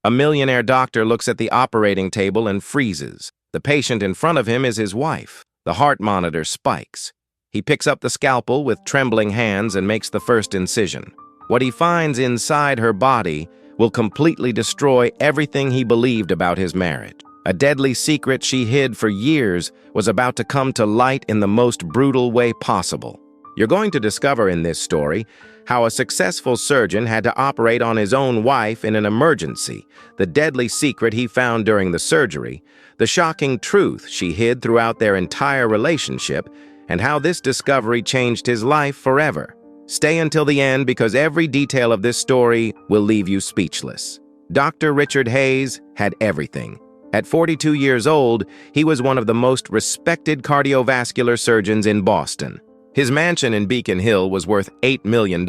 A millionaire doctor looks at the operating table and freezes. The patient in front of him is his wife. The heart monitor spikes. He picks up the scalpel with trembling hands and makes the first incision. What he finds inside her body will completely destroy everything he believed about his marriage. A deadly secret she hid for years was about to come to light in the most brutal way possible. You're going to discover in this story how a successful surgeon had to operate on his own wife in an emergency, the deadly secret he found during the surgery, the shocking truth she hid throughout their entire relationship, and how this discovery changed his life forever. Stay until the end because every detail of this story will leave you speechless. Dr. Richard Hayes had everything. At 42 years old, he was one of the most respected cardiovascular surgeons in Boston. His mansion in Beacon Hill was worth $8 million.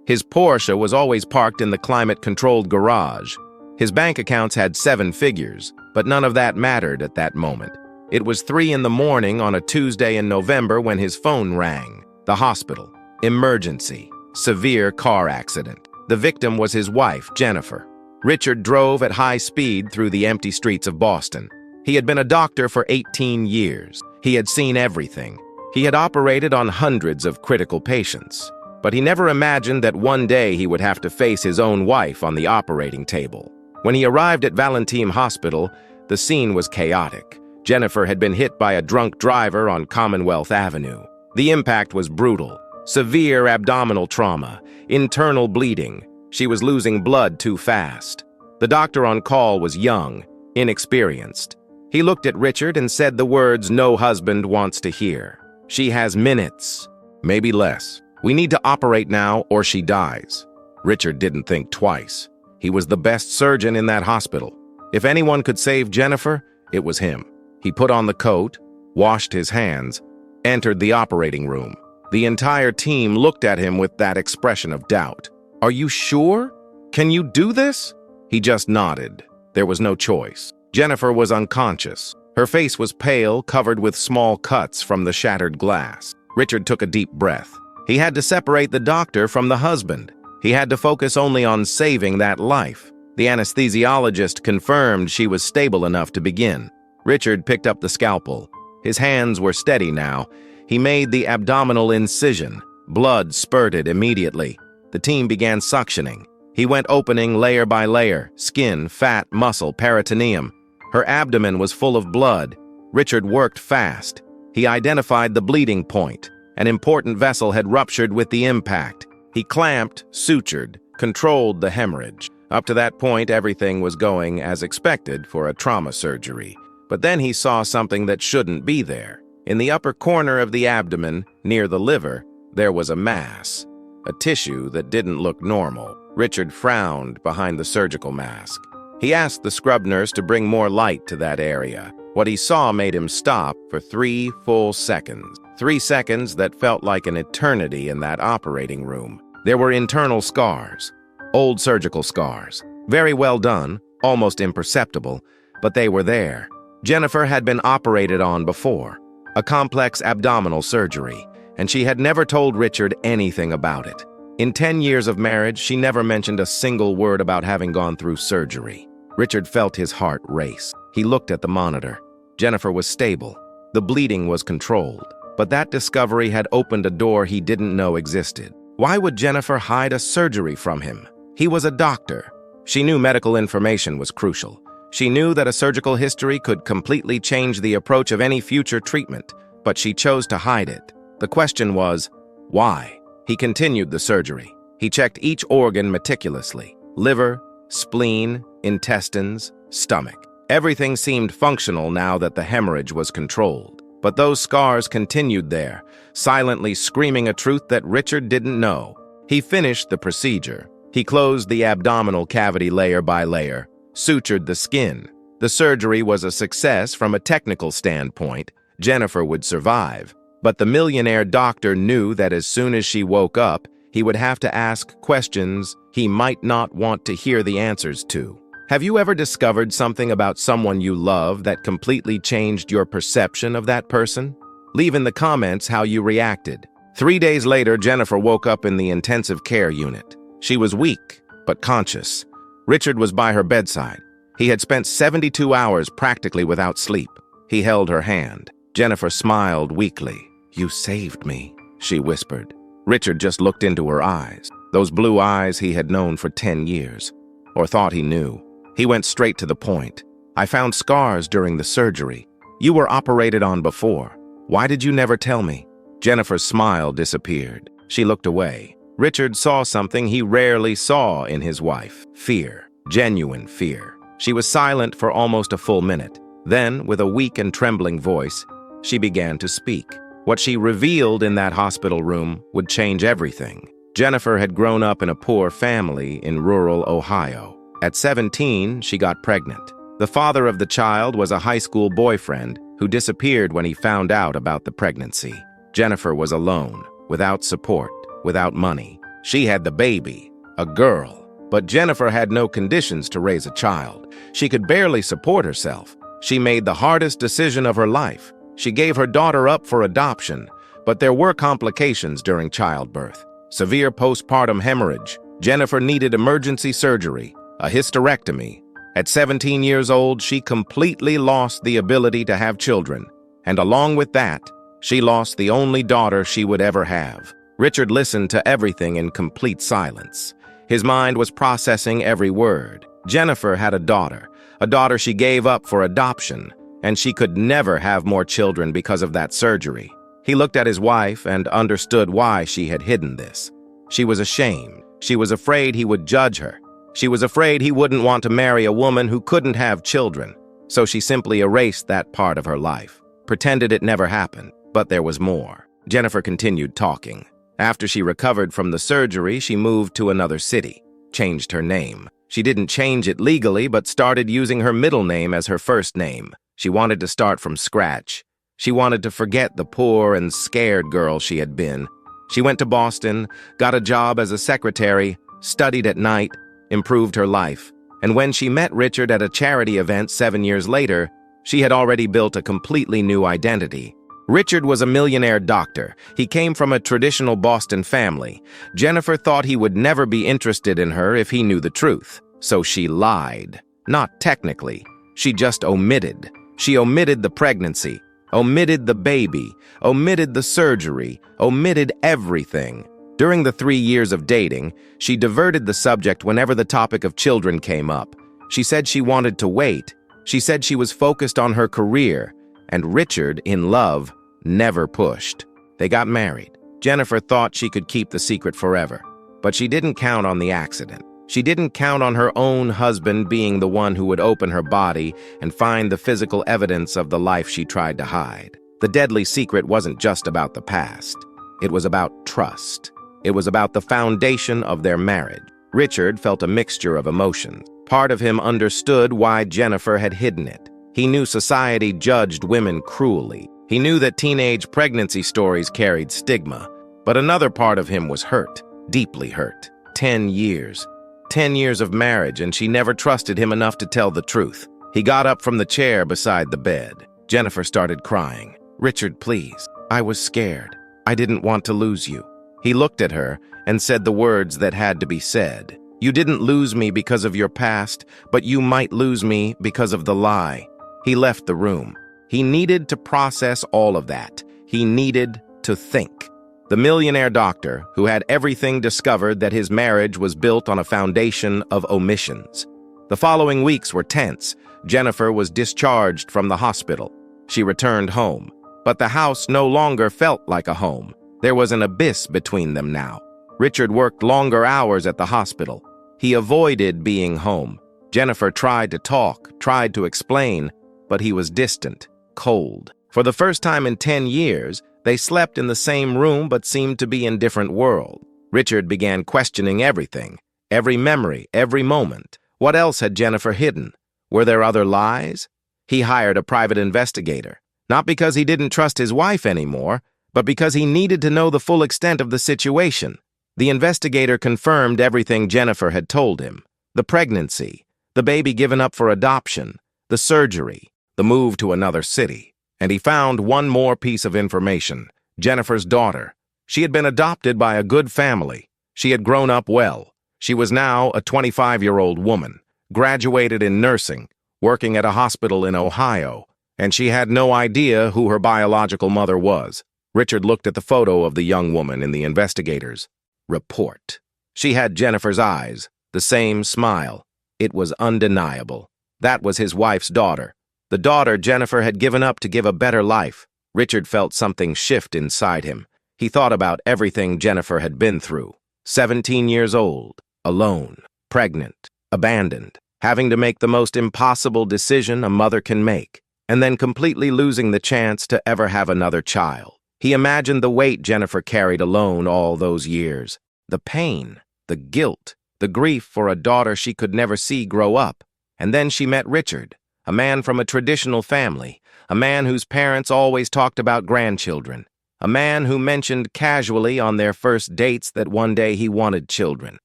His Porsche was always parked in the climate-controlled garage. His bank accounts had 7 figures, but none of that mattered at that moment. It was 3 in the morning on a Tuesday in November when his phone rang. The hospital. Emergency. Severe car accident. The victim was his wife, Jennifer. Richard drove at high speed through the empty streets of Boston. He had been a doctor for 18 years. He had seen everything. He had operated on hundreds of critical patients. But he never imagined that one day he would have to face his own wife on the operating table. When he arrived at Valentim Hospital, the scene was chaotic. Jennifer had been hit by a drunk driver on Commonwealth Avenue. The impact was brutal. Severe abdominal trauma, internal bleeding. She was losing blood too fast. The doctor on call was young, inexperienced. He looked at Richard and said the words no husband wants to hear. She has minutes, maybe less. We need to operate now or she dies. Richard didn't think twice. He was the best surgeon in that hospital. If anyone could save Jennifer, it was him. He put on the coat, washed his hands, entered the operating room. The entire team looked at him with that expression of doubt. "Are you sure? Can you do this?" He just nodded. There was no choice. Jennifer was unconscious. Her face was pale, covered with small cuts from the shattered glass. Richard took a deep breath. He had to separate the doctor from the husband. He had to focus only on saving that life. The anesthesiologist confirmed she was stable enough to begin. Richard picked up the scalpel. His hands were steady now. He made the abdominal incision. Blood spurted immediately. The team began suctioning. He went opening layer by layer, skin, fat, muscle, peritoneum. Her abdomen was full of blood. Richard worked fast. He identified the bleeding point. An important vessel had ruptured with the impact. He clamped, sutured, controlled the hemorrhage. Up to that point, everything was going as expected for a trauma surgery. But then he saw something that shouldn't be there. In the upper corner of the abdomen, near the liver, there was a mass, a tissue that didn't look normal. Richard frowned behind the surgical mask. He asked the scrub nurse to bring more light to that area. What he saw made him stop for 3 full seconds. 3 seconds that felt like an eternity in that operating room. There were internal scars, old surgical scars. Very well done, almost imperceptible, but they were there. Jennifer had been operated on before, a complex abdominal surgery, and she had never told Richard anything about it. In 10 years of marriage, she never mentioned a single word about having gone through surgery. Richard felt his heart race. He looked at the monitor. Jennifer was stable. The bleeding was controlled. But that discovery had opened a door he didn't know existed. Why would Jennifer hide a surgery from him? He was a doctor. She knew medical information was crucial. She knew that a surgical history could completely change the approach of any future treatment, but she chose to hide it. The question was, why? He continued the surgery. He checked each organ meticulously. Liver, spleen, intestines, stomach. Everything seemed functional now that the hemorrhage was controlled. But those scars continued there, silently screaming a truth that Richard didn't know. He finished the procedure. He closed the abdominal cavity layer by layer, sutured the skin. The surgery was a success from a technical standpoint. Jennifer would survive. But the millionaire doctor knew that as soon as she woke up, he would have to ask questions he might not want to hear the answers to. Have you ever discovered something about someone you love that completely changed your perception of that person? Leave in the comments how you reacted. 3 days later, Jennifer woke up in the intensive care unit. She was weak, but conscious. Richard was by her bedside. He had spent 72 hours practically without sleep. He held her hand. Jennifer smiled weakly. "You saved me," she whispered. Richard just looked into her eyes, those blue eyes he had known for 10 years, or thought he knew. He went straight to the point. "I found scars during the surgery. You were operated on before. Why did you never tell me?" Jennifer's smile disappeared. She looked away. Richard saw something he rarely saw in his wife: fear, genuine fear. She was silent for almost a full minute. Then, with a weak and trembling voice, she began to speak. What she revealed in that hospital room would change everything. Jennifer had grown up in a poor family in rural Ohio. At 17, she got pregnant. The father of the child was a high school boyfriend who disappeared when he found out about the pregnancy. Jennifer was alone, without support, without money. She had the baby, a girl. But Jennifer had no conditions to raise a child. She could barely support herself. She made the hardest decision of her life. She gave her daughter up for adoption, but there were complications during childbirth. Severe postpartum hemorrhage. Jennifer needed emergency surgery, a hysterectomy. At 17 years old, she completely lost the ability to have children. And along with that, she lost the only daughter she would ever have. Richard listened to everything in complete silence. His mind was processing every word. Jennifer had a daughter she gave up for adoption, and she could never have more children because of that surgery. He looked at his wife and understood why she had hidden this. She was ashamed. She was afraid he would judge her. She was afraid he wouldn't want to marry a woman who couldn't have children. So she simply erased that part of her life, pretended it never happened. But there was more. Jennifer continued talking. After she recovered from the surgery, she moved to another city, changed her name. She didn't change it legally, but started using her middle name as her first name. She wanted to start from scratch. She wanted to forget the poor and scared girl she had been. She went to Boston, got a job as a secretary, studied at night, improved her life. And when she met Richard at a charity event 7 years later, she had already built a completely new identity. Richard was a millionaire doctor. He came from a traditional Boston family. Jennifer thought he would never be interested in her if he knew the truth. So she lied. Not technically. She just omitted. She omitted the pregnancy, omitted the baby, omitted the surgery, omitted everything. During the 3 years of dating, she diverted the subject whenever the topic of children came up. She said she wanted to wait. She said she was focused on her career. And Richard, in love, never pushed. They got married. Jennifer thought she could keep the secret forever. But she didn't count on the accident. She didn't count on her own husband being the one who would open her body and find the physical evidence of the life she tried to hide. The deadly secret wasn't just about the past. It was about trust. It was about the foundation of their marriage. Richard felt a mixture of emotions. Part of him understood why Jennifer had hidden it. He knew society judged women cruelly. He knew that teenage pregnancy stories carried stigma. But another part of him was hurt, deeply hurt. 10 years. 10 years of marriage, and she never trusted him enough to tell the truth. He got up from the chair beside the bed. Jennifer started crying. "Richard, please. I was scared. I didn't want to lose you." He looked at her and said the words that had to be said. "You didn't lose me because of your past, but you might lose me because of the lie." He left the room. He needed to process all of that. He needed to think. The millionaire doctor, who had everything, discovered that his marriage was built on a foundation of omissions. The following weeks were tense. Jennifer was discharged from the hospital. She returned home. But the house no longer felt like a home. There was an abyss between them now. Richard worked longer hours at the hospital. He avoided being home. Jennifer tried to talk, tried to explain, but he was distant, cold. For the first time in 10 years, they slept in the same room but seemed to be in different worlds. Richard began questioning everything, every memory, every moment. What else had Jennifer hidden? Were there other lies? He hired a private investigator, not because he didn't trust his wife anymore, but because he needed to know the full extent of the situation. The investigator confirmed everything Jennifer had told him: the pregnancy, the baby given up for adoption, the surgery, the move to another city. And he found one more piece of information: Jennifer's daughter. She had been adopted by a good family. She had grown up well. She was now a 25-year-old woman, graduated in nursing, working at a hospital in Ohio, and she had no idea who her biological mother was. Richard looked at the photo of the young woman in the investigator's report. She had Jennifer's eyes, the same smile. It was undeniable. That was his wife's daughter. The daughter Jennifer had given up to give a better life. Richard felt something shift inside him. He thought about everything Jennifer had been through. 17 years old, alone, pregnant, abandoned, having to make the most impossible decision a mother can make, and then completely losing the chance to ever have another child. He imagined the weight Jennifer carried alone all those years, the pain, the guilt, the grief for a daughter she could never see grow up. And then she met Richard, a man from a traditional family, a man whose parents always talked about grandchildren, a man who mentioned casually on their first dates that one day he wanted children.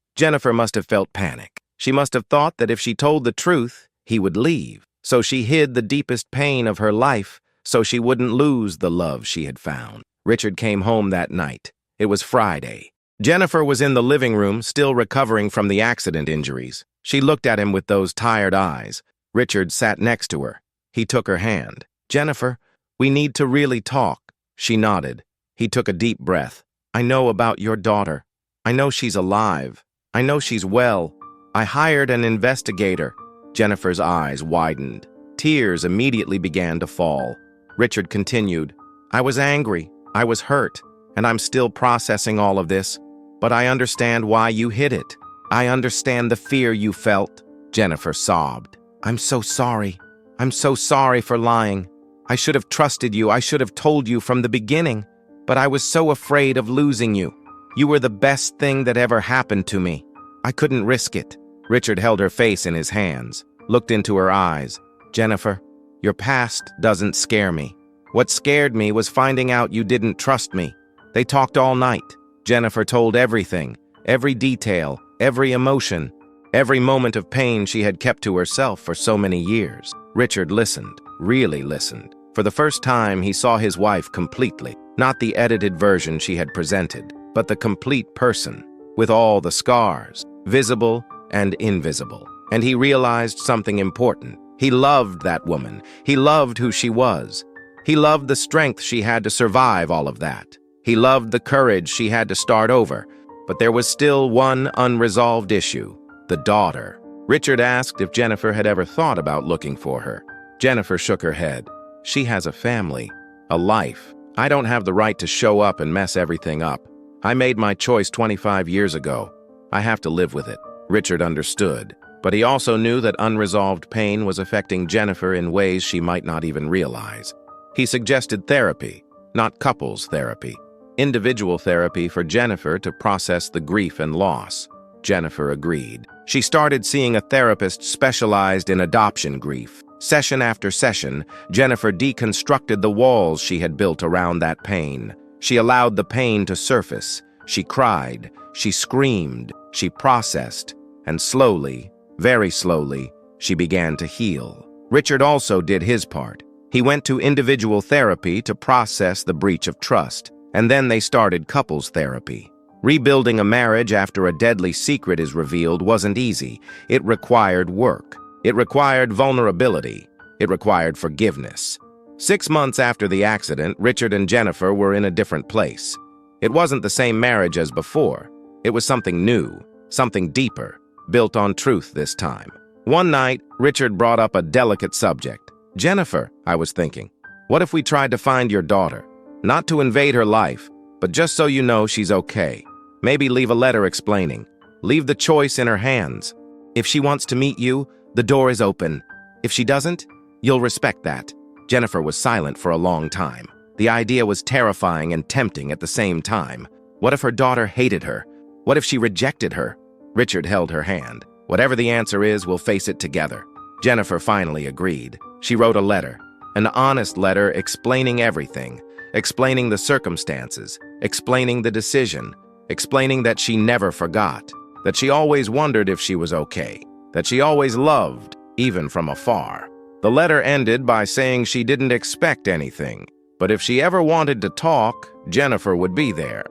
Jennifer must have felt panic. She must have thought that if she told the truth, he would leave. So she hid the deepest pain of her life so she wouldn't lose the love she had found. Richard came home that night. It was Friday. Jennifer was in the living room, still recovering from the accident injuries. She looked at him with those tired eyes. Richard sat next to her. He took her hand. "Jennifer, we need to really talk." She nodded. He took a deep breath. "I know about your daughter. I know she's alive. I know she's well. I hired an investigator." Jennifer's eyes widened. Tears immediately began to fall. Richard continued, "I was angry. I was hurt. And I'm still processing all of this. But I understand why you hid it. I understand the fear you felt." Jennifer sobbed. "I'm so sorry. I'm so sorry for lying. I should have trusted you. I should have told you from the beginning. But I was so afraid of losing you. You were the best thing that ever happened to me. I couldn't risk it." Richard held her face in his hands, looked into her eyes. "Jennifer, your past doesn't scare me. What scared me was finding out you didn't trust me." They talked all night. Jennifer told everything, every detail, every emotion, every moment of pain she had kept to herself for so many years. Richard listened, really listened. For the first time, he saw his wife completely, not the edited version she had presented, but the complete person, with all the scars, visible and invisible. And he realized something important. He loved that woman. He loved who she was. He loved the strength she had to survive all of that. He loved the courage she had to start over. But there was still one unresolved issue: the daughter. Richard asked if Jennifer had ever thought about looking for her. Jennifer shook her head. "She has a family, a life. I don't have the right to show up and mess everything up. I made my choice 25 years ago. I have to live with it." Richard understood, but he also knew that unresolved pain was affecting Jennifer in ways she might not even realize. He suggested therapy, not couples therapy. Individual therapy for Jennifer to process the grief and loss. Jennifer agreed. She started seeing a therapist specialized in adoption grief. Session after session, Jennifer deconstructed the walls she had built around that pain. She allowed the pain to surface. She cried. She screamed. She processed. And slowly, very slowly, she began to heal. Richard also did his part. He went to individual therapy to process the breach of trust. And then they started couples therapy. Rebuilding a marriage after a deadly secret is revealed wasn't easy. It required work. It required vulnerability. It required forgiveness. 6 months after the accident, Richard and Jennifer were in a different place. It wasn't the same marriage as before. It was something new, something deeper, built on truth this time. One night, Richard brought up a delicate subject. "Jennifer," I was thinking, "what if we tried to find your daughter? Not to invade her life, but just so you know she's okay. Maybe leave a letter explaining. Leave the choice in her hands. If she wants to meet you, the door is open. If she doesn't, you'll respect that." Jennifer was silent for a long time. The idea was terrifying and tempting at the same time. What if her daughter hated her? What if she rejected her? Richard held her hand. "Whatever the answer is, we'll face it together." Jennifer finally agreed. She wrote a letter, an honest letter explaining everything. Explaining the circumstances, explaining the decision, explaining that she never forgot, that she always wondered if she was okay, that she always loved, even from afar. The letter ended by saying she didn't expect anything, but if she ever wanted to talk, Jennifer would be there.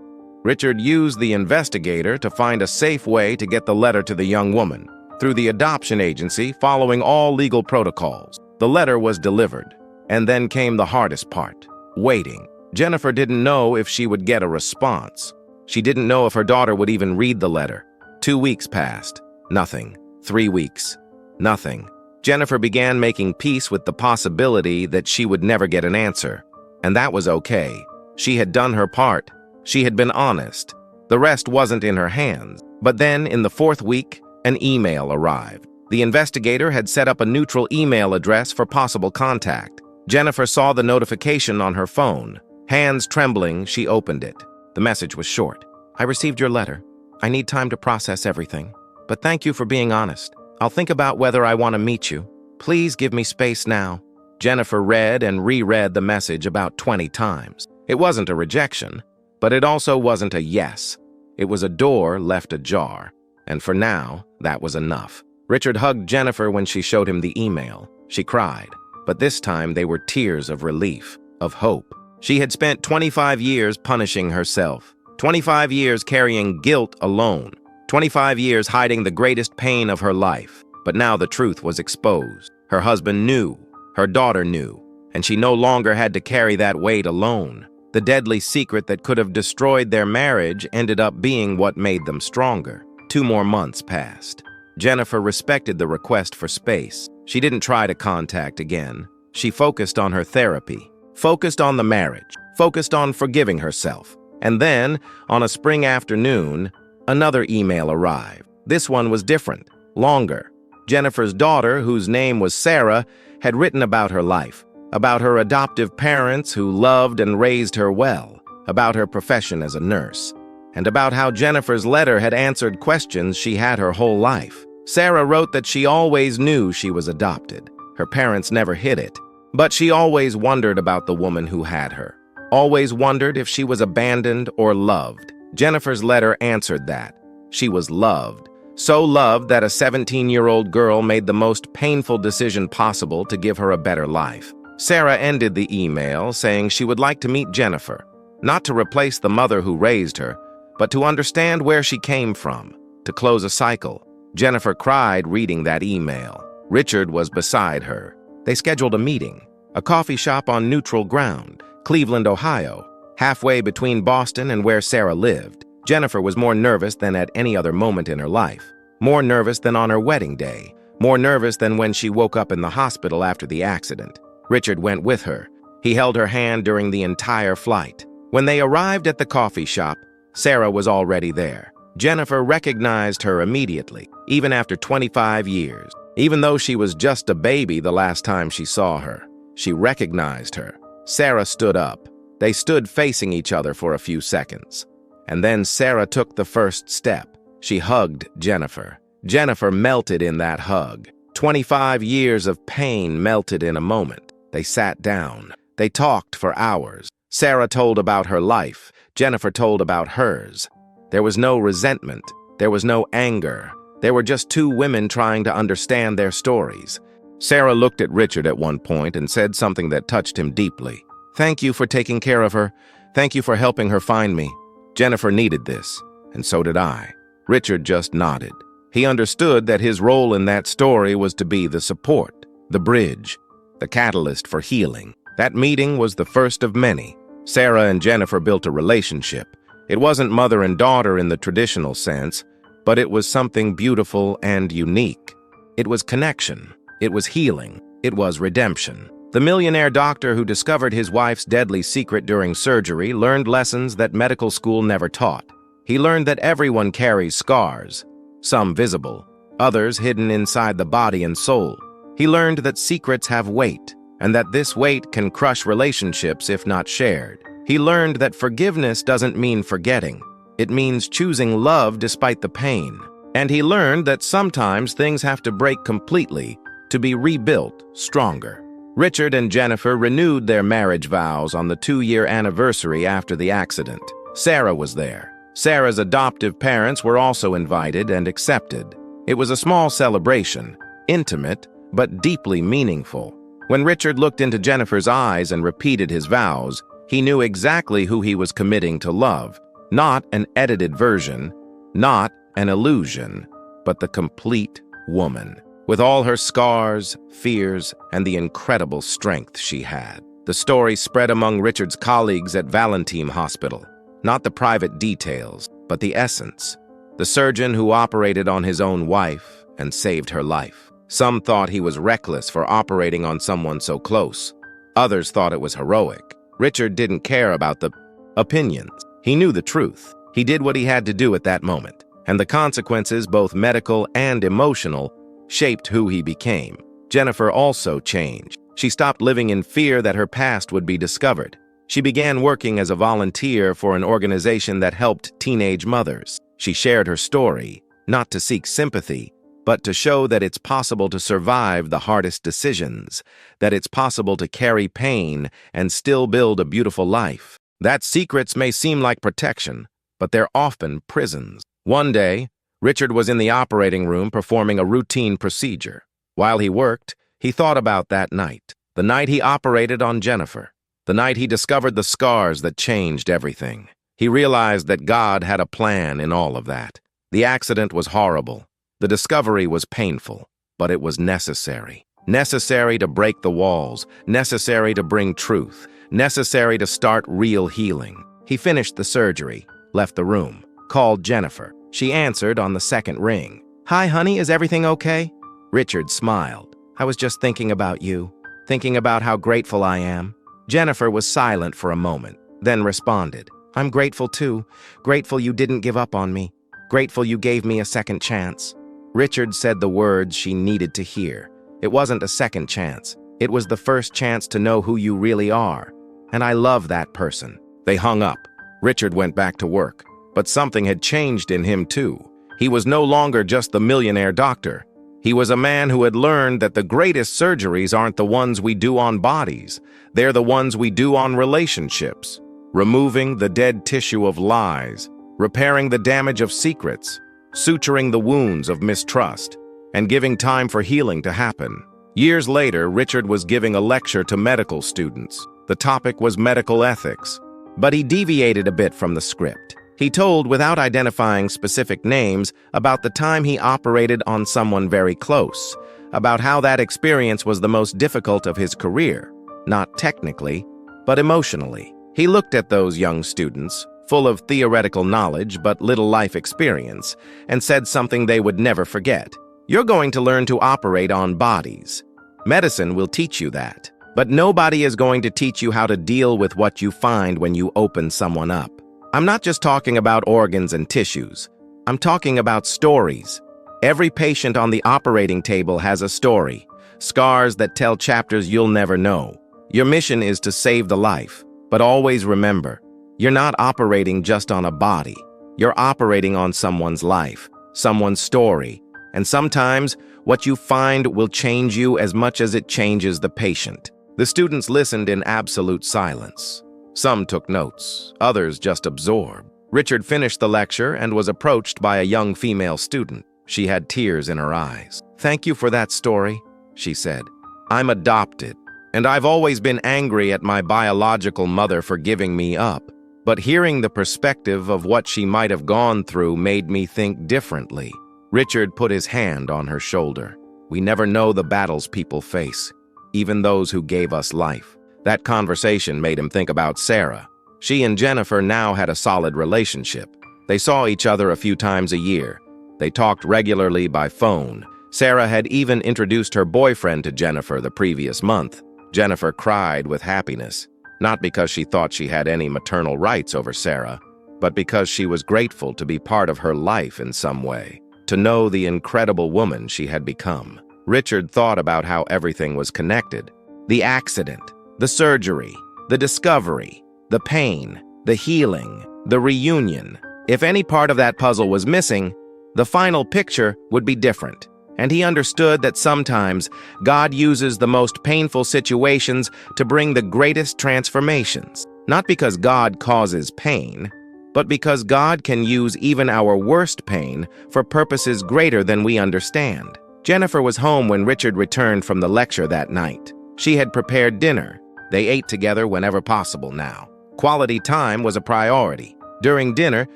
Richard used the investigator to find a safe way to get the letter to the young woman. Through the adoption agency, following all legal protocols, the letter was delivered. And then came the hardest part: waiting. Jennifer didn't know if she would get a response. She didn't know if her daughter would even read the letter. 2 weeks passed. Nothing. 3 weeks. Nothing. Jennifer began making peace with the possibility that she would never get an answer. And that was okay. She had done her part. She had been honest. The rest wasn't in her hands. But then, in the 4th week, an email arrived. The investigator had set up a neutral email address for possible contact. Jennifer saw the notification on her phone. Hands trembling, she opened it. The message was short. "I received your letter. I need time to process everything. But thank you for being honest. I'll think about whether I want to meet you. Please give me space now." Jennifer read and reread the message about 20 times. It wasn't a rejection, but it also wasn't a yes. It was a door left ajar. And for now, that was enough. Richard hugged Jennifer when she showed him the email. She cried, but this time they were tears of relief, of hope. She had spent 25 years punishing herself, 25 years carrying guilt alone, 25 years hiding the greatest pain of her life. But now the truth was exposed. Her husband knew, her daughter knew, and she no longer had to carry that weight alone. The deadly secret that could have destroyed their marriage ended up being what made them stronger. 2 more months passed. Jennifer respected the request for space. She didn't try to contact again. She focused on her therapy, focused on the marriage, focused on forgiving herself. And then, on a spring afternoon, another email arrived. This one was different, longer. Jennifer's daughter, whose name was Sarah, had written about her life, about her adoptive parents who loved and raised her well, about her profession as a nurse, and about how Jennifer's letter had answered questions she had her whole life. Sarah wrote that she always knew she was adopted. Her parents never hid it, but she always wondered about the woman who had her, always wondered if she was abandoned or loved. Jennifer's letter answered that. She was loved, so loved that a 17-year-old girl made the most painful decision possible to give her a better life. Sarah ended the email saying she would like to meet Jennifer, not to replace the mother who raised her, but to understand where she came from, to close a cycle. Jennifer cried reading that email. Richard was beside her. They scheduled a meeting, a coffee shop on neutral ground, Cleveland, Ohio, halfway between Boston and where Sarah lived. Jennifer was more nervous than at any other moment in her life, more nervous than on her wedding day, more nervous than when she woke up in the hospital after the accident. Richard went with her. He held her hand during the entire flight. When they arrived at the coffee shop, Sarah was already there. Jennifer recognized her immediately, even after 25 years. Even though she was just a baby the last time she saw her, she recognized her. Sarah stood up. They stood facing each other for a few seconds. And then Sarah took the first step. She hugged Jennifer. Jennifer melted in that hug. 25 years of pain melted in a moment. They sat down. They talked for hours. Sarah told about her life. Jennifer told about hers. There was no resentment. There was no anger. There were just 2 women trying to understand their stories. Sarah looked at Richard at one point and said something that touched him deeply. "Thank you for taking care of her. Thank you for helping her find me. Jennifer needed this, and so did I." Richard just nodded. He understood that his role in that story was to be the support, the bridge, the catalyst for healing. That meeting was the first of many. Sarah and Jennifer built a relationship. It wasn't mother and daughter in the traditional sense, but it was something beautiful and unique. It was connection. It was healing. It was redemption. The millionaire doctor who discovered his wife's deadly secret during surgery learned lessons that medical school never taught. He learned that everyone carries scars, some visible, others hidden inside the body and soul. He learned that secrets have weight, and that this weight can crush relationships if not shared. He learned that forgiveness doesn't mean forgetting. It means choosing love despite the pain. And he learned that sometimes things have to break completely to be rebuilt stronger. Richard and Jennifer renewed their marriage vows on the 2-year anniversary after the accident. Sarah was there. Sarah's adoptive parents were also invited and accepted. It was a small celebration, intimate, but deeply meaningful. When Richard looked into Jennifer's eyes and repeated his vows, he knew exactly who he was committing to love, Not an edited version, not an illusion, but the complete woman, with all her scars, fears, and the incredible strength she had. The story spread among Richard's colleagues at Valentim Hospital. Not the private details, but the essence. The surgeon who operated on his own wife and saved her life. Some thought he was reckless for operating on someone so close. Others thought it was heroic. Richard didn't care about the opinions. He knew the truth. He did what he had to do at that moment. And the consequences, both medical and emotional, shaped who he became. Jennifer also changed. She stopped living in fear that her past would be discovered. She began working as a volunteer for an organization that helped teenage mothers. She shared her story, not to seek sympathy, but to show that it's possible to survive the hardest decisions, that it's possible to carry pain and still build a beautiful life. That secrets may seem like protection, but they're often prisons. One day, Richard was in the operating room performing a routine procedure. While he worked, he thought about that night, the night he operated on Jennifer, the night he discovered the scars that changed everything. He realized that God had a plan in all of that. The accident was horrible. The discovery was painful, but it was necessary. Necessary to break the walls, necessary to bring truth, necessary to start real healing. He finished the surgery, left the room, called Jennifer. She answered on the second ring. "Hi, honey, is everything okay?" Richard smiled. "I was just thinking about you, thinking about how grateful I am." Jennifer was silent for a moment, then responded, "I'm grateful too. Grateful you didn't give up on me. Grateful you gave me a second chance." Richard said the words she needed to hear. It wasn't a second chance. It was the first chance to know who you really are. And I love that person. They hung up. Richard went back to work. But something had changed in him too. He was no longer just the millionaire doctor. He was a man who had learned that the greatest surgeries aren't the ones we do on bodies. They're the ones we do on relationships. Removing the dead tissue of lies, repairing the damage of secrets, suturing the wounds of mistrust, and giving time for healing to happen. Years later, Richard was giving a lecture to medical students. The topic was medical ethics. But he deviated a bit from the script. He told, without identifying specific names, about the time he operated on someone very close, about how that experience was the most difficult of his career, not technically, but emotionally. He looked at those young students, full of theoretical knowledge but little life experience, and said something they would never forget. "You're going to learn to operate on bodies. Medicine will teach you that. But nobody is going to teach you how to deal with what you find when you open someone up. I'm not just talking about organs and tissues. I'm talking about stories. Every patient on the operating table has a story, scars that tell chapters you'll never know. Your mission is to save the life, but always remember, you're not operating just on a body. You're operating on someone's life, someone's story, and sometimes what you find will change you as much as it changes the patient." The students listened in absolute silence. Some took notes, others just absorbed. Richard finished the lecture and was approached by a young female student. She had tears in her eyes. "Thank you for that story," she said. "I'm adopted, and I've always been angry at my biological mother for giving me up. But hearing the perspective of what she might have gone through made me think differently." Richard put his hand on her shoulder. "We never know the battles people face, even those who gave us life." That conversation made him think about Sarah. She and Jennifer now had a solid relationship. They saw each other a few times a year. They talked regularly by phone. Sarah had even introduced her boyfriend to Jennifer the previous month. Jennifer cried with happiness, not because she thought she had any maternal rights over Sarah, but because she was grateful to be part of her life in some way, to know the incredible woman she had become. Richard thought about how everything was connected. The accident, the surgery, the discovery, the pain, the healing, the reunion. If any part of that puzzle was missing, the final picture would be different. And he understood that sometimes God uses the most painful situations to bring the greatest transformations. Not because God causes pain, but because God can use even our worst pain for purposes greater than we understand. Jennifer was home when Richard returned from the lecture that night. She had prepared dinner. They ate together whenever possible now. Quality time was a priority. During dinner,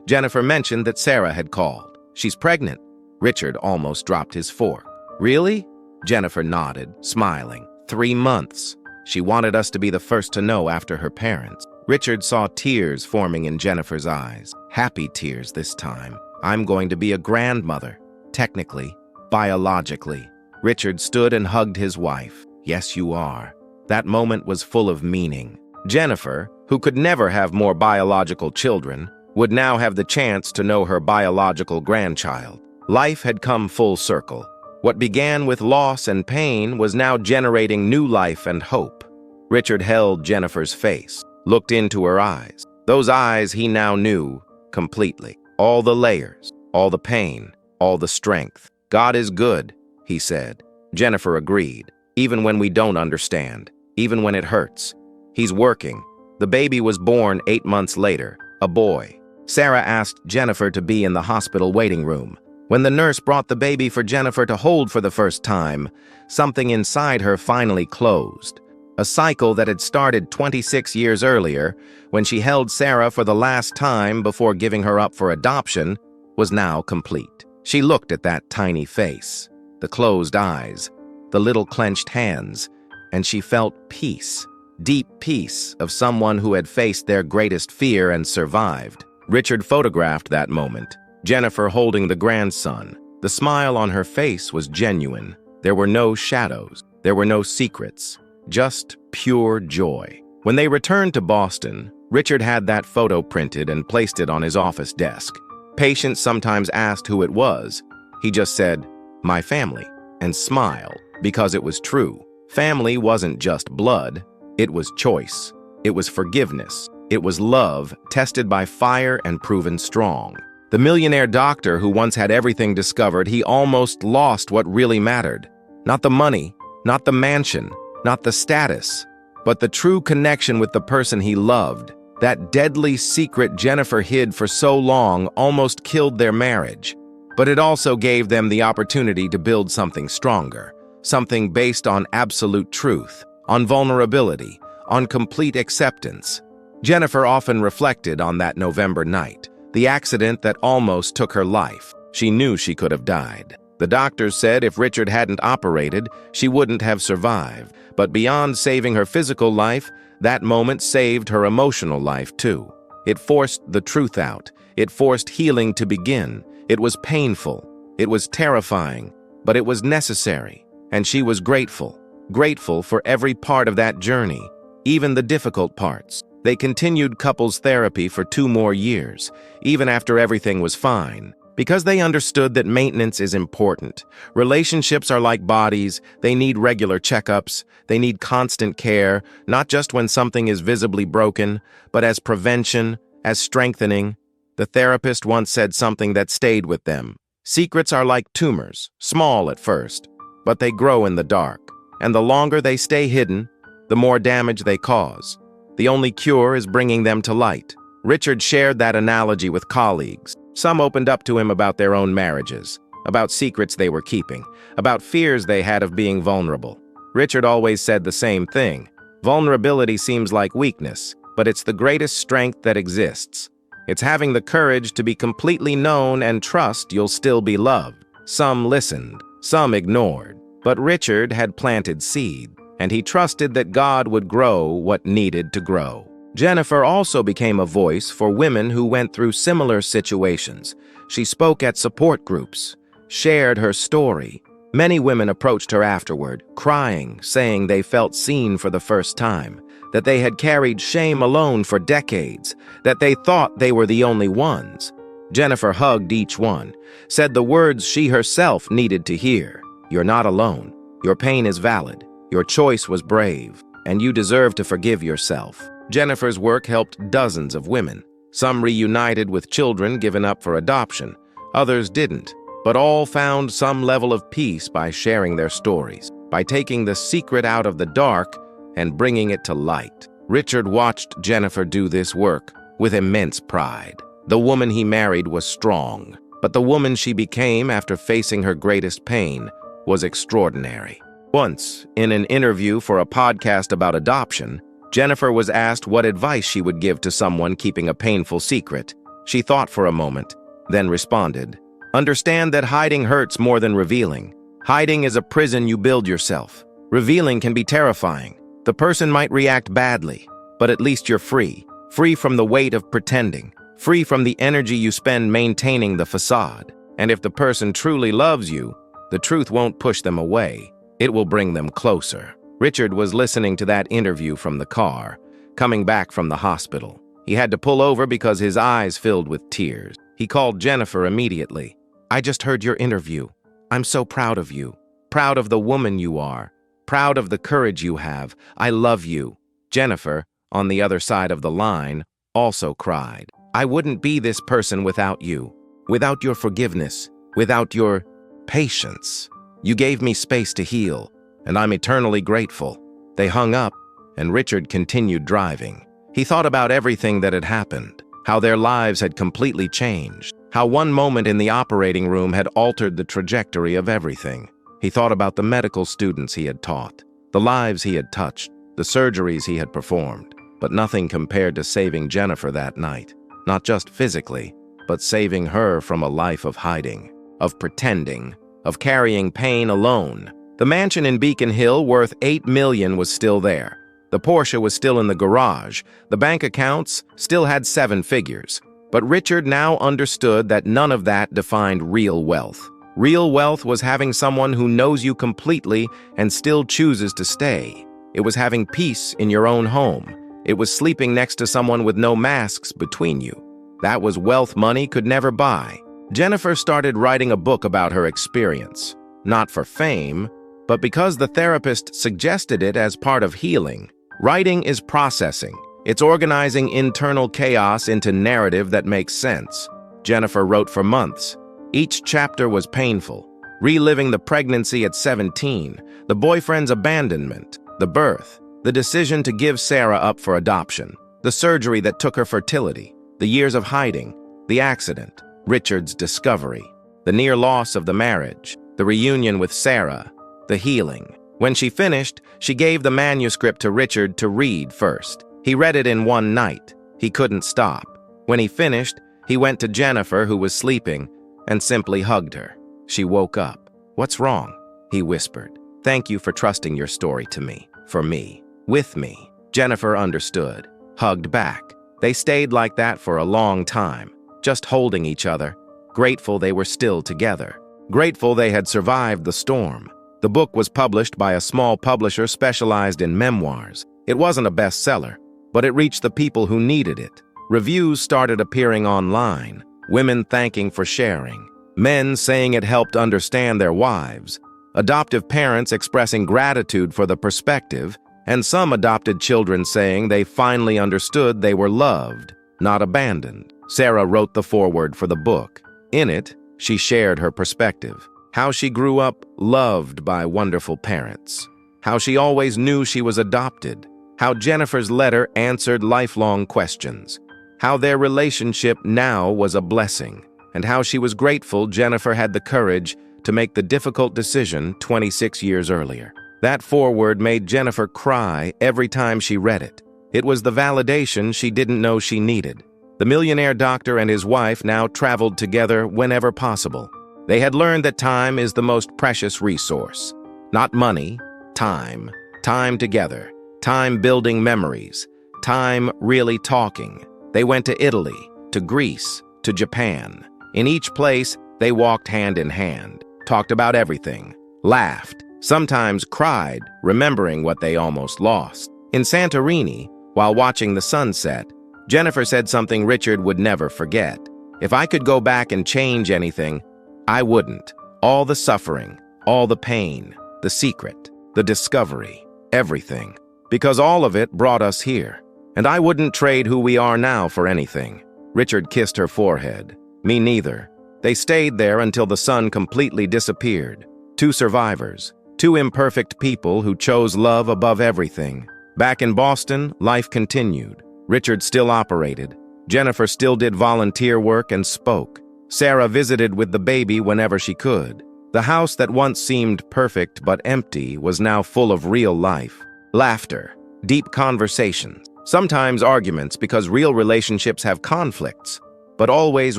Jennifer mentioned that Sarah had called. "She's pregnant." Richard almost dropped his fork. "Really?" Jennifer nodded, smiling. 3 months. She wanted us to be the first to know after her parents. Richard saw tears forming in Jennifer's eyes. Happy tears this time. "I'm going to be a grandmother. Technically, biologically." Richard stood and hugged his wife. "Yes, you are." That moment was full of meaning. Jennifer, who could never have more biological children, would now have the chance to know her biological grandchild. Life had come full circle. What began with loss and pain was now generating new life and hope. Richard held Jennifer's face, looked into her eyes. Those eyes he now knew completely. All the layers, all the pain, all the strength. "God is good," he said. Jennifer agreed. "Even when we don't understand, even when it hurts. He's working." The baby was born 8 months later, a boy. Sarah asked Jennifer to be in the hospital waiting room. When the nurse brought the baby for Jennifer to hold for the first time, something inside her finally closed. A cycle that had started 26 years earlier, when she held Sarah for the last time before giving her up for adoption, was now complete. She looked at that tiny face, the closed eyes, the little clenched hands, and she felt peace, deep peace of someone who had faced their greatest fear and survived. Richard photographed that moment, Jennifer holding the grandson. The smile on her face was genuine. There were no shadows. There were no secrets. Just pure joy. When they returned to Boston, Richard had that photo printed and placed it on his office desk. Patients sometimes asked who it was. He just said, "My family," and smiled, because it was true. Family wasn't just blood. It was choice. It was forgiveness. It was love, tested by fire and proven strong. The millionaire doctor who once had everything discovered, he almost lost what really mattered. Not the money, not the mansion, not the status, but the true connection with the person he loved. That deadly secret Jennifer hid for so long almost killed their marriage. But it also gave them the opportunity to build something stronger, something based on absolute truth, on vulnerability, on complete acceptance. Jennifer often reflected on that November night, the accident that almost took her life. She knew she could have died. The doctors said if Richard hadn't operated, she wouldn't have survived. But beyond saving her physical life, that moment saved her emotional life too. It forced the truth out. It forced healing to begin. It was painful. It was terrifying. But it was necessary. And she was grateful. Grateful for every part of that journey, even the difficult parts. They continued couples therapy for 2 more years, even after everything was fine, because they understood that maintenance is important. Relationships are like bodies. They need regular checkups. They need constant care, not just when something is visibly broken, but as prevention, as strengthening. The therapist once said something that stayed with them. Secrets are like tumors, small at first, but they grow in the dark. And the longer they stay hidden, the more damage they cause. The only cure is bringing them to light. Richard shared that analogy with colleagues. Some opened up to him about their own marriages, about secrets they were keeping, about fears they had of being vulnerable. Richard always said the same thing. Vulnerability seems like weakness, but it's the greatest strength that exists. It's having the courage to be completely known and trust you'll still be loved. Some listened, some ignored, but Richard had planted seed, and he trusted that God would grow what needed to grow. Jennifer also became a voice for women who went through similar situations. She spoke at support groups, shared her story. Many women approached her afterward, crying, saying they felt seen for the first time, that they had carried shame alone for decades, that they thought they were the only ones. Jennifer hugged each one, said the words she herself needed to hear. "You're not alone. Your pain is valid. Your choice was brave, and you deserve to forgive yourself." Jennifer's work helped dozens of women. Some reunited with children given up for adoption. Others didn't, but all found some level of peace by sharing their stories, by taking the secret out of the dark and bringing it to light. Richard watched Jennifer do this work with immense pride. The woman he married was strong, but the woman she became after facing her greatest pain was extraordinary. Once, in an interview for a podcast about adoption, Jennifer was asked what advice she would give to someone keeping a painful secret. She thought for a moment, then responded, "Understand that hiding hurts more than revealing. Hiding is a prison you build yourself. Revealing can be terrifying. The person might react badly, but at least you're free. Free from the weight of pretending. Free from the energy you spend maintaining the facade. And if the person truly loves you, the truth won't push them away. It will bring them closer." Richard was listening to that interview from the car, coming back from the hospital. He had to pull over because his eyes filled with tears. He called Jennifer immediately. "I just heard your interview. I'm so proud of you. Proud of the woman you are. Proud of the courage you have. I love you." Jennifer, on the other side of the line, also cried. "I wouldn't be this person without you. Without your forgiveness. Without your patience. You gave me space to heal, and I'm eternally grateful." They hung up, and Richard continued driving. He thought about everything that had happened, how their lives had completely changed, how one moment in the operating room had altered the trajectory of everything. He thought about the medical students he had taught, the lives he had touched, the surgeries he had performed, but nothing compared to saving Jennifer that night. Not just physically, but saving her from a life of hiding, of pretending, of carrying pain alone. The mansion in Beacon Hill worth $8 million was still there. The Porsche was still in the garage. The bank accounts still had 7 figures. But Richard now understood that none of that defined real wealth. Real wealth was having someone who knows you completely and still chooses to stay. It was having peace in your own home. It was sleeping next to someone with no masks between you. That was wealth money could never buy. Jennifer started writing a book about her experience, not for fame, but because the therapist suggested it as part of healing. Writing is processing. It's organizing internal chaos into narrative that makes sense. Jennifer wrote for months. Each chapter was painful. Reliving the pregnancy at 17, the boyfriend's abandonment, the birth, the decision to give Sarah up for adoption, the surgery that took her fertility, the years of hiding, the accident, Richard's discovery, the near loss of the marriage, the reunion with Sarah, the healing. When she finished, she gave the manuscript to Richard to read first. He read it in one night. He couldn't stop. When he finished, he went to Jennifer, who was sleeping, and simply hugged her. She woke up. "What's wrong?" he whispered. "Thank you for trusting your story to me, for me, with me." Jennifer understood, hugged back. They stayed like that for a long time, just holding each other, grateful they were still together, grateful they had survived the storm. The book was published by a small publisher specialized in memoirs. It wasn't a bestseller, but it reached the people who needed it. Reviews started appearing online, women thanking for sharing, men saying it helped understand their wives, adoptive parents expressing gratitude for the perspective, and some adopted children saying they finally understood they were loved, not abandoned. Sarah wrote the foreword for the book. In it, she shared her perspective, how she grew up loved by wonderful parents, how she always knew she was adopted, how Jennifer's letter answered lifelong questions, how their relationship now was a blessing, and how she was grateful Jennifer had the courage to make the difficult decision 26 years earlier. That foreword made Jennifer cry every time she read it. It was the validation she didn't know she needed. The millionaire doctor and his wife now traveled together whenever possible. They had learned that time is the most precious resource. Not money, time. Time together. Time building memories. Time really talking. They went to Italy, to Greece, to Japan. In each place, they walked hand in hand, talked about everything, laughed, sometimes cried, remembering what they almost lost. In Santorini, while watching the sunset, Jennifer said something Richard would never forget. "If I could go back and change anything, I wouldn't. All the suffering, all the pain, the secret, the discovery, everything. Because all of it brought us here. And I wouldn't trade who we are now for anything." Richard kissed her forehead. "Me neither." They stayed there until the sun completely disappeared. 2 survivors, 2 imperfect people who chose love above everything. Back in Boston, life continued. Richard still operated. Jennifer still did volunteer work and spoke. Sarah visited with the baby whenever she could. The house that once seemed perfect but empty was now full of real life. Laughter, deep conversations, sometimes arguments because real relationships have conflicts. but always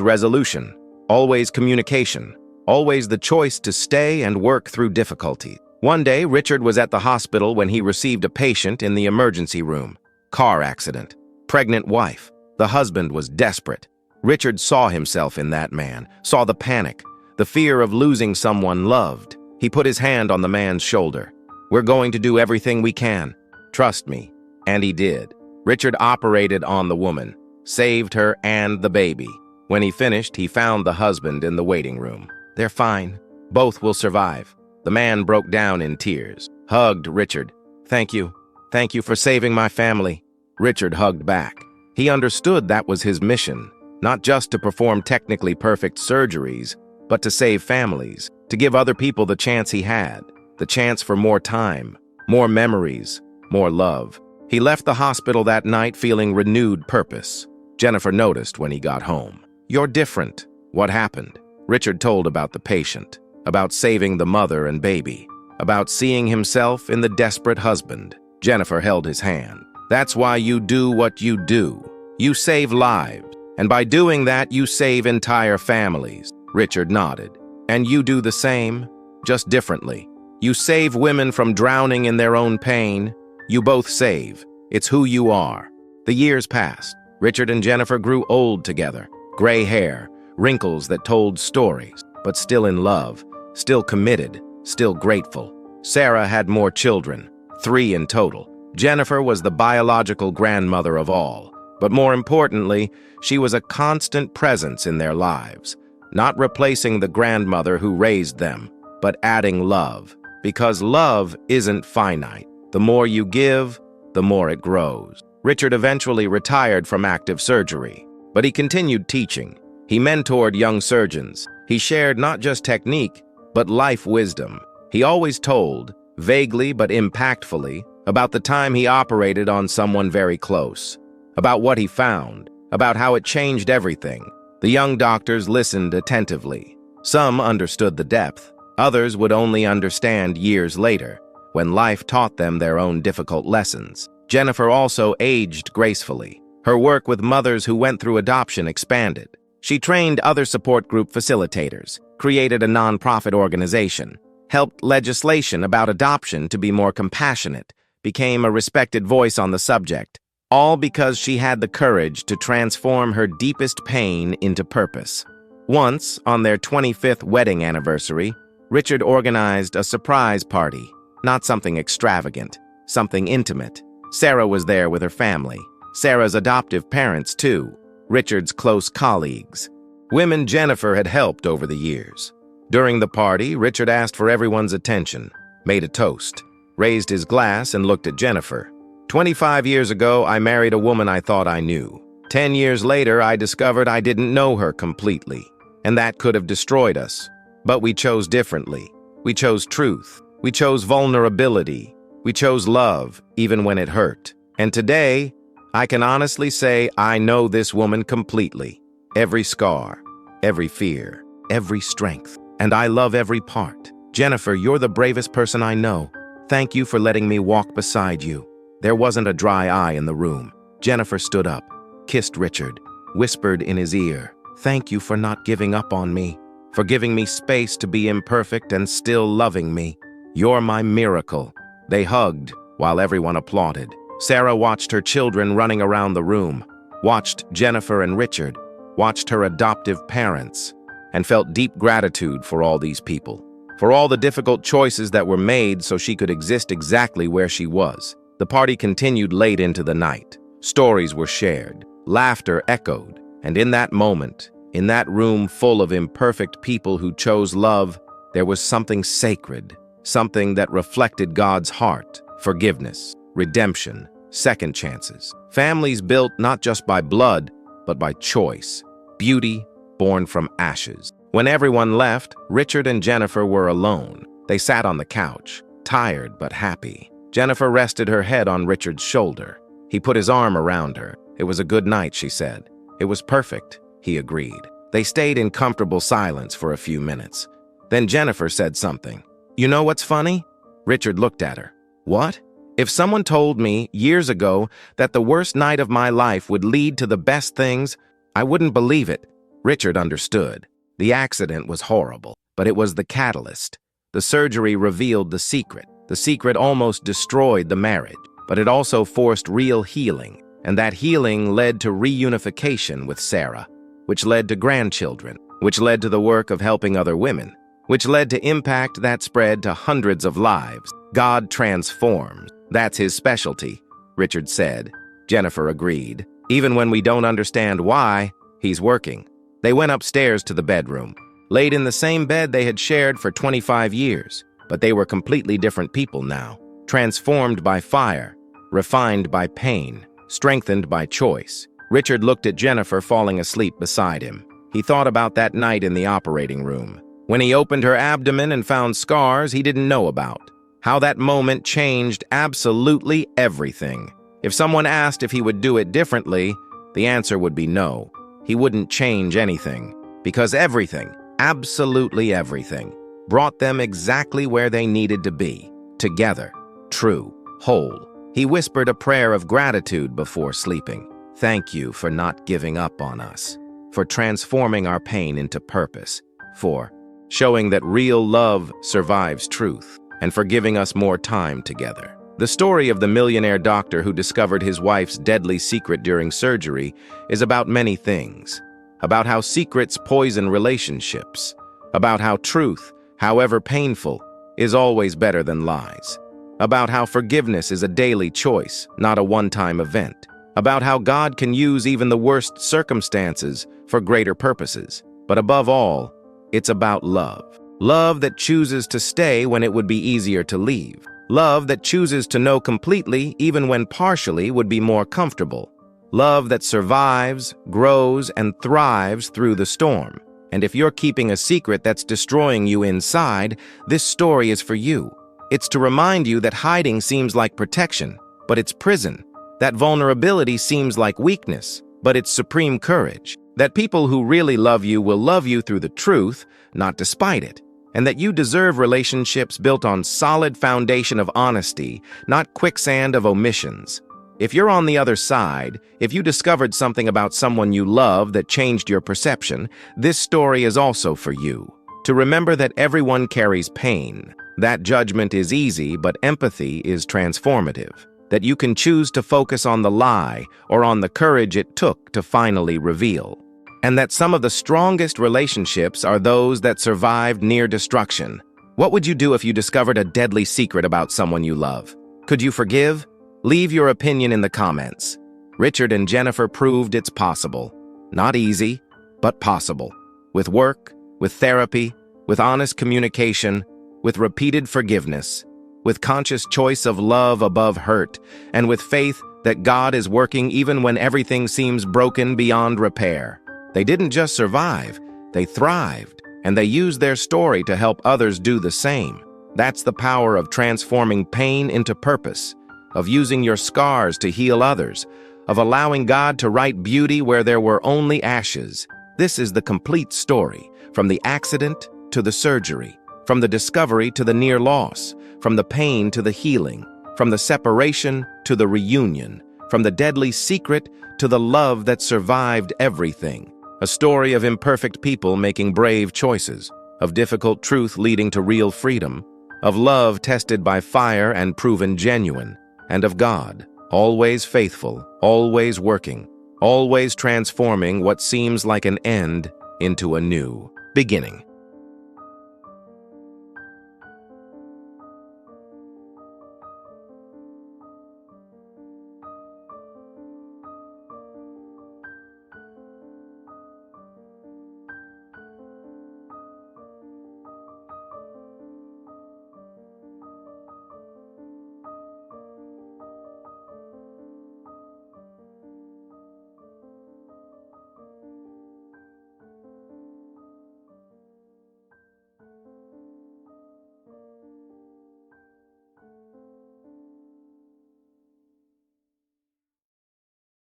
resolution, always communication, always the choice to stay and work through difficulty. One day, Richard was at the hospital when he received a patient in the emergency room. Car accident. Pregnant wife. The husband was desperate. Richard saw himself in that man, saw the panic, the fear of losing someone loved. He put his hand on the man's shoulder. "We're going to do everything we can. Trust me." And he did. Richard operated on the woman, saved her and the baby. When he finished, he found the husband in the waiting room. "They're fine. Both will survive." The man broke down in tears, hugged Richard. "Thank you. Thank you for saving my family." Richard hugged back. He understood that was his mission, not just to perform technically perfect surgeries, but to save families, to give other people the chance he had, the chance for more time, more memories, more love. He left the hospital that night feeling renewed purpose. Jennifer noticed when he got home. "You're different." What happened? Richard told about the patient, about saving the mother and baby, about seeing himself in the desperate husband. Jennifer held his hand. "That's why you do what you do. You save lives, and by doing that, you save entire families." Richard nodded. "And you do the same, just differently. You save women from drowning in their own pain. You both save. It's who you are." The years passed. Richard and Jennifer grew old together. Gray hair, wrinkles that told stories, but still in love, still committed, still grateful. Sarah had more children, 3 in total. Jennifer was the biological grandmother of all, but more importantly, she was a constant presence in their lives, not replacing the grandmother who raised them, but adding love, because love isn't finite. The more you give, the more it grows. Richard eventually retired from active surgery, but he continued teaching. He mentored young surgeons. He shared not just technique, but life wisdom. He always told, vaguely but impactfully, about the time he operated on someone very close, about what he found, about how it changed everything. The young doctors listened attentively. Some understood the depth. Others would only understand years later, when life taught them their own difficult lessons. Jennifer also aged gracefully. Her work with mothers who went through adoption expanded. She trained other support group facilitators, created a nonprofit organization, helped legislation about adoption to be more compassionate, became a respected voice on the subject, all because she had the courage to transform her deepest pain into purpose. Once, on their 25th wedding anniversary, Richard organized a surprise party, not something extravagant, something intimate. Sarah was there with her family, Sarah's adoptive parents too, Richard's close colleagues, women Jennifer had helped over the years. During the party, Richard asked for everyone's attention, made a toast, raised his glass and looked at Jennifer. 25 years ago, I married a woman I thought I knew. 10 years later, I discovered I didn't know her completely, and that could have destroyed us. But we chose differently. We chose truth. We chose vulnerability. We chose love, even when it hurt. And today, I can honestly say I know this woman completely. Every scar, every fear, every strength. And I love every part. Jennifer, you're the bravest person I know. Thank you for letting me walk beside you. There wasn't a dry eye in the room. Jennifer stood up, kissed Richard, whispered in his ear, "Thank you for not giving up on me, for giving me space to be imperfect and still loving me. You're my miracle." They hugged while everyone applauded. Sarah watched her children running around the room, watched Jennifer and Richard, watched her adoptive parents, and felt deep gratitude for all these people, for all the difficult choices that were made so she could exist exactly where she was. The party continued late into the night. Stories were shared, laughter echoed, and in that moment, in that room full of imperfect people who chose love, there was something sacred, something that reflected God's heart: forgiveness, redemption, second chances. Families built not just by blood, but by choice. Beauty born from ashes. When everyone left, Richard and Jennifer were alone. They sat on the couch, tired but happy. Jennifer rested her head on Richard's shoulder. He put his arm around her. "It was a good night," she said. "It was perfect," he agreed. They stayed in comfortable silence for a few minutes. Then Jennifer said something. "You know what's funny?" Richard looked at her. "What?" "If someone told me years ago that the worst night of my life would lead to the best things, I wouldn't believe it. Richard understood. The accident was horrible, but it was the catalyst. The surgery revealed the secret. The secret almost destroyed the marriage, but it also forced real healing, and that healing led to reunification with Sarah, which led to grandchildren, which led to the work of helping other women, which led to impact that spread to hundreds of lives. God transforms. That's his specialty, Richard said. Jennifer agreed. Even when we don't understand why, he's working. They went upstairs to the bedroom, laid in the same bed they had shared for 25 years, but they were completely different people now, transformed by fire, refined by pain, strengthened by choice. Richard looked at Jennifer falling asleep beside him. He thought about that night in the operating room, when he opened her abdomen and found scars he didn't know about. How that moment changed absolutely everything. If someone asked if he would do it differently, the answer would be no. He wouldn't change anything, because everything, absolutely everything, brought them exactly where they needed to be, together, true, whole. He whispered a prayer of gratitude before sleeping. Thank you for not giving up on us, for transforming our pain into purpose, for showing that real love survives truth, and for giving us more time together. The story of the millionaire doctor who discovered his wife's deadly secret during surgery is about many things. About how secrets poison relationships. About how truth, however painful, is always better than lies. About how forgiveness is a daily choice, not a one-time event. About how God can use even the worst circumstances for greater purposes. But above all, it's about love. Love that chooses to stay when it would be easier to leave. Love that chooses to know completely even when partially would be more comfortable. Love that survives, grows, and thrives through the storm. And if you're keeping a secret that's destroying you inside, this story is for you. It's to remind you that hiding seems like protection, but it's prison. That vulnerability seems like weakness, but it's supreme courage. That people who really love you will love you through the truth, not despite it. And that you deserve relationships built on solid foundation of honesty, not quicksand of omissions. If you're on the other side, if you discovered something about someone you love that changed your perception, this story is also for you. To remember that everyone carries pain. That judgment is easy, but empathy is transformative. That you can choose to focus on the lie or on the courage it took to finally reveal. And that some of the strongest relationships are those that survived near destruction. What would you do if you discovered a deadly secret about someone you love? Could you forgive? Leave your opinion in the comments. Richard and Jennifer proved it's possible. Not easy, but possible. With work, with therapy, with honest communication, with repeated forgiveness, with conscious choice of love above hurt, and with faith that God is working even when everything seems broken beyond repair. They didn't just survive, they thrived, and they used their story to help others do the same. That's the power of transforming pain into purpose, of using your scars to heal others, of allowing God to write beauty where there were only ashes. This is the complete story, from the accident to the surgery, from the discovery to the near loss, from the pain to the healing, from the separation to the reunion, from the deadly secret to the love that survived everything. A story of imperfect people making brave choices, of difficult truth leading to real freedom, of love tested by fire and proven genuine, and of God, always faithful, always working, always transforming what seems like an end into a new beginning.